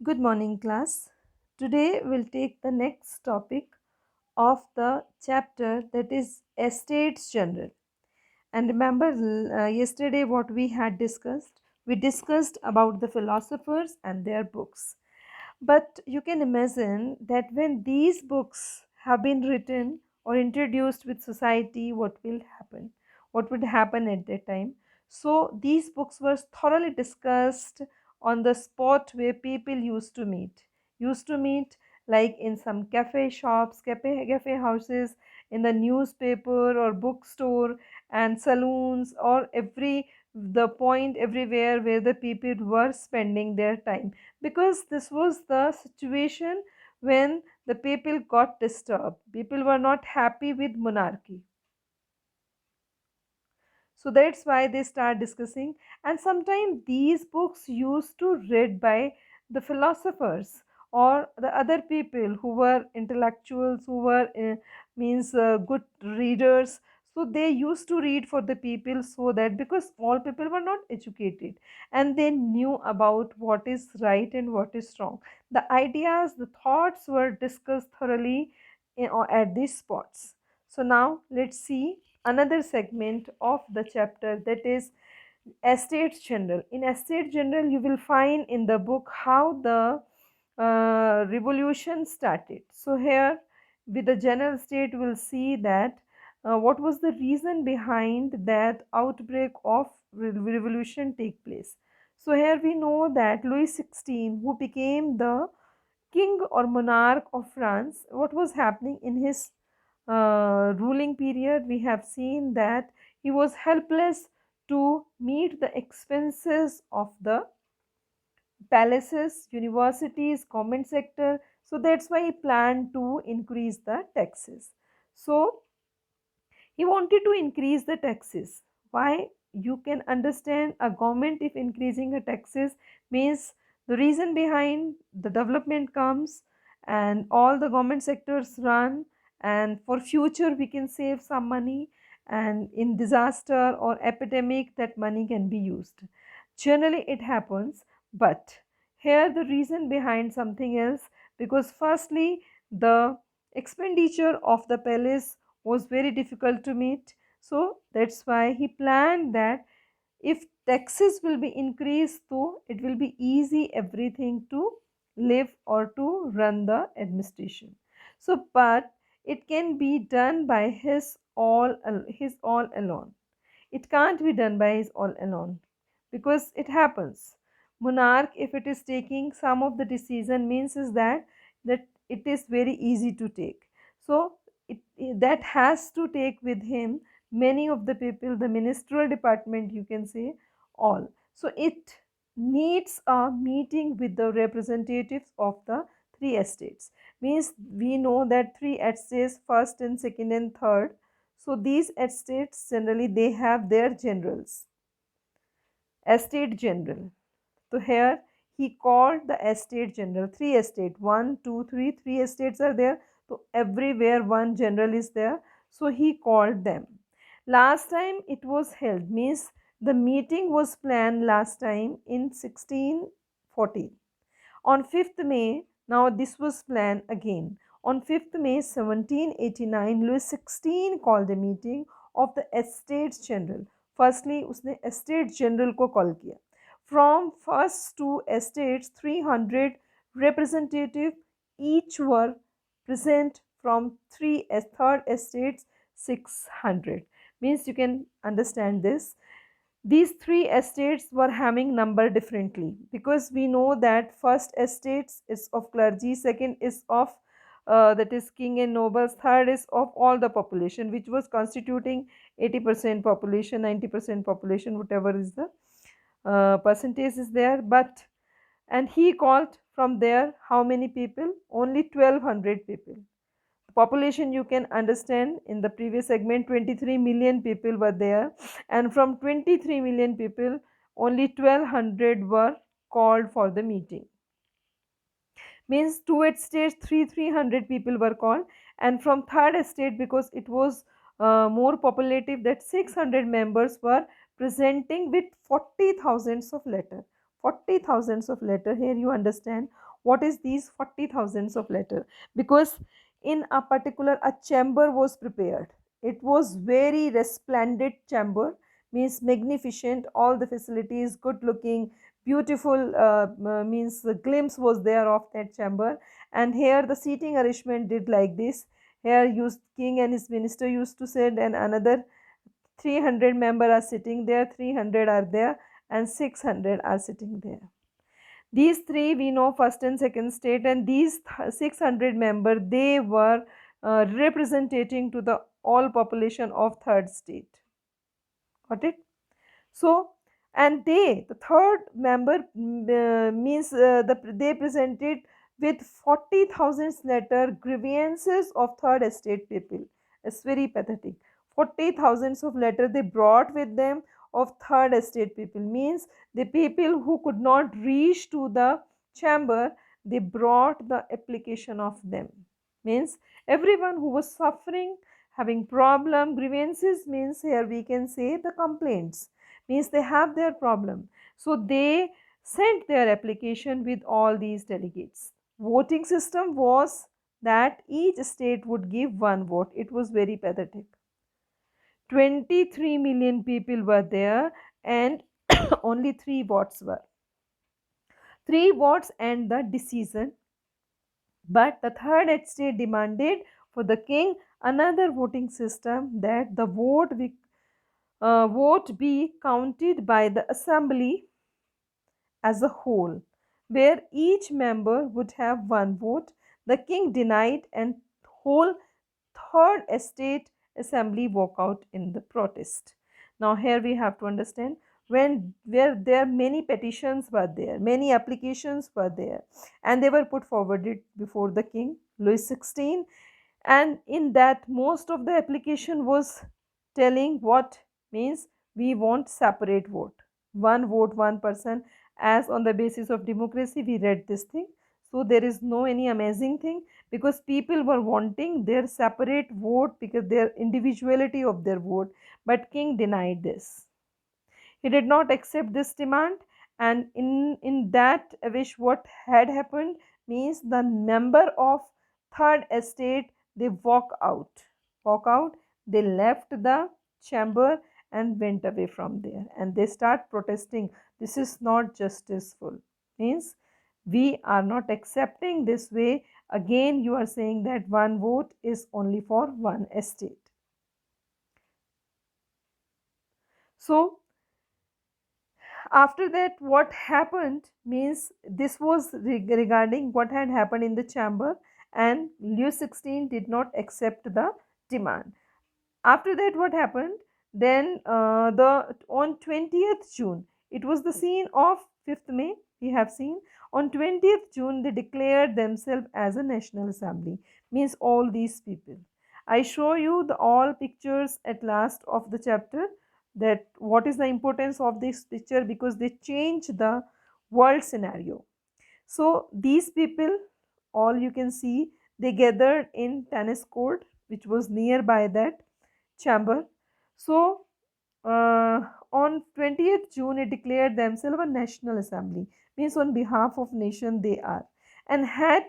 Good morning, class. Today we'll take the next topic of the chapter, that is Estates General. And remember, yesterday what we had discussed? We discussed about the philosophers and their books. But you can imagine that when these books have been written or introduced with society, what will happen? What would happen at that time? So these books were thoroughly discussed on the spot where people used to meet. Used to meet like in some cafe shops, cafe houses, in the newspaper or bookstore and saloons, or every the point everywhere where the people were spending their time, because this was the situation when the people got disturbed. People were not happy with monarchy. So that's why they start discussing. And sometimes these books used to read by the philosophers or the other people who were intellectuals, who were means good readers. So they used to read for the people, so that because all people were not educated and they knew about what is right and what is wrong, the ideas, the thoughts were discussed thoroughly at these spots. So now let's see another segment of the chapter, that is Estates General. In Estates General, you will find in the book how the revolution started. So here with the general state, we'll see that what was the reason behind that outbreak of revolution take place. So here we know that Louis XVI, who became the king or monarch of France, what was happening in his ruling period? We have seen that he was helpless to meet the expenses of the palaces, universities, government sector. So that's why he planned to increase the taxes. So he wanted to increase the taxes. Why? You can understand a government, if increasing the taxes, means the reason behind the development comes and all the government sectors run, and for future we can save some money, and in disaster or epidemic that money can be used. Generally it happens, but here the reason behind something else, because firstly the expenditure of the palace was very difficult to meet. So that's why he planned that if taxes will be increased, so it will be easy everything to live or to run the administration. So but it can be done by his all alone. It can't be done by his all alone, because it happens. Monarch, if it is taking some of the decision, means is that it is very easy to take. So that has to take with him many of the people, the ministerial department, you can say, all. So it needs a meeting with the representatives of the three estates. Means we know that three estates, first and second and third. So these estates generally they have their generals, estate general. So here he called the estate general, three estate, one, two, three, three estates are there. So everywhere one general is there. So he called them. Last time it was held, means the meeting was planned last time in 1614. On 5th May, now this was planned again. On 5th May 1789, Louis XVI called a meeting of the Estates General. Firstly, उसने Estates General को call किया. From first two estates, 300 representative each were present. From third estates, 600. Means you can understand this. These three estates were having number differently, because we know that first estates is of clergy, second is of that is king and nobles, third is of all the population, which was constituting 80% population, 90% population, whatever is the percentage is there. But and he called from there how many people? Only 1200 people. Population, you can understand, in the previous segment 23 million people were there, and from 23 million people only 1200 were called for the meeting. Means two estates, 300 people were called, and from third estate, because it was more populative, that 600 members were presenting with 40 thousands of letter. 40,000s of letter. Here you understand what is these 40,000s of letter, because in a particular a chamber was prepared. It was very resplendent chamber, means magnificent, all the facilities good looking, beautiful, means the glimpse was there of that chamber. And here the seating arrangement did like this. Here used king and his minister used to sit, and another 300 member are sitting there, 300 are there, and 600 are sitting there. These three we know, first and second state, and these 600 member, they were representing to the all population of third state. Got it? So, and they, the third member, means they presented with 40,000 letter grievances of third estate people. It's very pathetic. 40,000 of letter they brought with them of third estate people, means the people who could not reach to the chamber, they brought the application of them. Means everyone who was suffering, having problem, grievances, means here we can say the complaints, means they have their problem. So they sent their application with all these delegates. Voting system was that each state would give one vote. It was very pathetic. 23 million people were there, and only 3 votes were. 3 votes and the decision. But the third estate demanded for the king another voting system, that the vote be counted by the assembly as a whole, where each member would have one vote. The king denied, and whole third estate assembly walk out in the protest. Now here we have to understand, when where there many petitions were there, many applications were there, and they were put forwarded before the king Louis XVI, and in that most of the application was telling what, means we want separate vote, one person, as on the basis of democracy we read this thing. So there is no any amazing thing, because people were wanting their separate vote, because their individuality of their vote, but king denied this. He did not accept this demand, and in that wish what had happened, means the member of third estate, they walk out, they left the chamber and went away from there, and they start protesting, this is not justiceful, means we are not accepting this way. Again you are saying that one vote is only for one estate. So after that what happened, means this was regarding what had happened in the chamber, and Louis XVI did not accept the demand. After that what happened, then the on 20th June, it was the scene of 5th May, we have seen. On 20th June they declared themselves as a national assembly, means all these people. I show you the all pictures at last of the chapter, that what is the importance of this picture, because they change the world scenario. So these people, all you can see, they gathered in tennis court which was nearby that chamber. So on 20th June it declared themselves a national assembly, means on behalf of nation they are, and had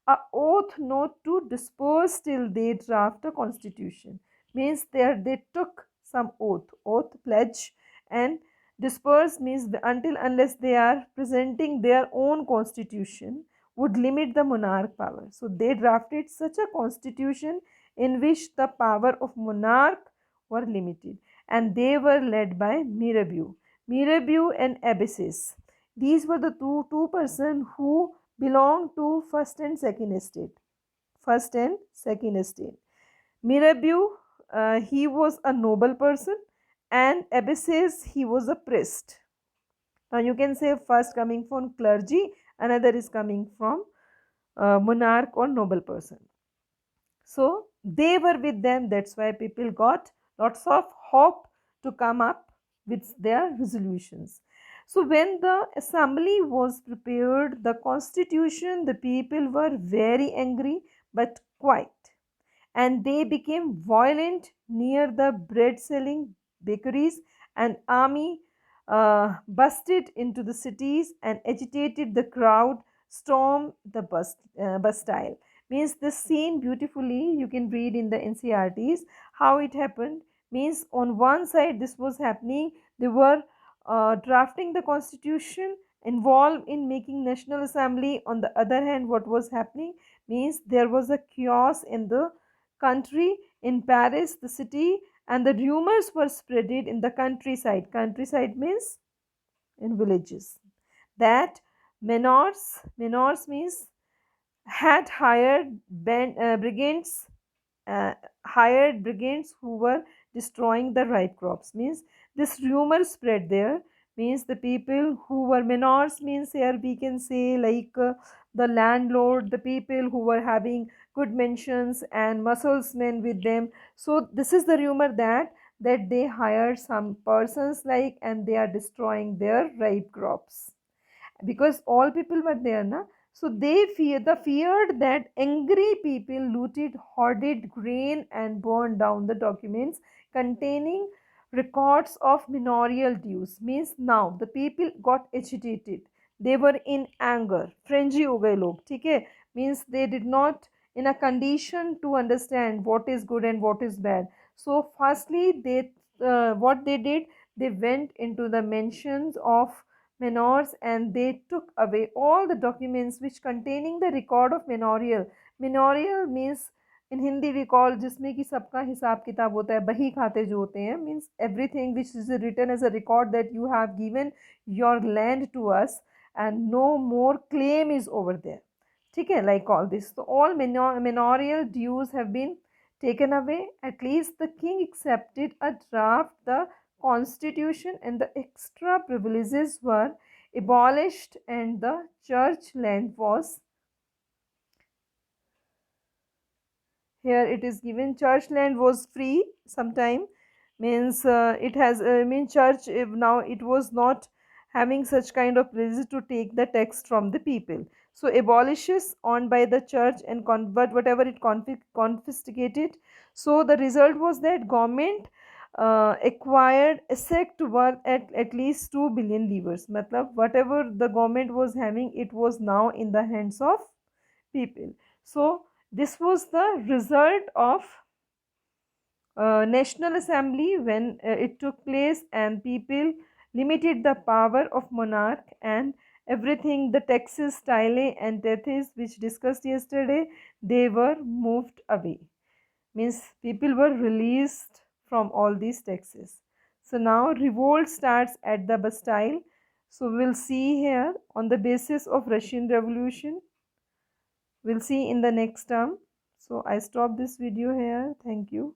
a oath not to disperse till they draft a constitution, means they took some oath pledge, and disperse means until unless they are presenting their own constitution would limit the monarch power. So they drafted such a constitution in which the power of monarch were limited, and they were led by Mirabeau and Abbasis. These were the two persons who belonged to first and second estate. First and second estate. Mirabeau, he was a noble person, and Abbasis, he was a priest. Now you can say first coming from clergy, another is coming from monarch or noble person. So they were with them, that's why people got lots of hope to come up with their resolutions. So when the assembly was prepared, the constitution, the people were very angry but quiet, and they became violent near the bread selling bakeries, and army busted into the cities and agitated the crowd, stormed the Bastille. Means this scene beautifully you can read in the NCRTs how it happened. Means on one side this was happening, they were drafting the constitution, involved in making national assembly. On the other hand, what was happening means there was a chaos in the country, in Paris, the city, and the rumors were spreaded in the countryside. Countryside means in villages. That Menors means had brigands, uh, hired brigands who were destroying the ripe crops. Means this rumor spread there. Means the people who were Menors means here we can say like the landlord, the people who were having good mentions and musclesmen with them. So this is the rumor that they hired some persons like and they are destroying their ripe crops because all people were there na. So they feared that angry people looted hoarded grain and burned down the documents containing records of manorial dues. Means now the people got agitated, they were in anger, frenzy ho gaye log, theek hai. Means they did not in a condition to understand what is good and what is bad. So firstly they what they did, they went into the mentions of Menors and they took away all the documents which containing the record of manorial. Manorial means in Hindi we call जिसमें कि सबका हिसाब किताब होता है, बही खाते जो होते हैं, means everything which is written as a record that you have given your land to us and no more claim is over there. ठीक है, like all this. So all manorial dues have been taken away. At least the king accepted a draft the constitution and the extra privileges were abolished and the church land was, here it is given, church land was free sometime. Means it has mean church now it was not having such kind of privileges to take the text from the people. So abolishes owned by the church and convert whatever it confiscated. So the result was that government acquired asset worth at least 2 billion livres. Matlab whatever the government was having, it was now in the hands of people. So this was the result of National Assembly when it took place, and people limited the power of monarch and everything, the taxes, style and deaths which discussed yesterday, they were moved away. Means people were released from all these taxes. So now revolt starts at the Bastille. So we'll see here on the basis of Russian Revolution. We'll see in the next term. So I stop this video here. Thank you.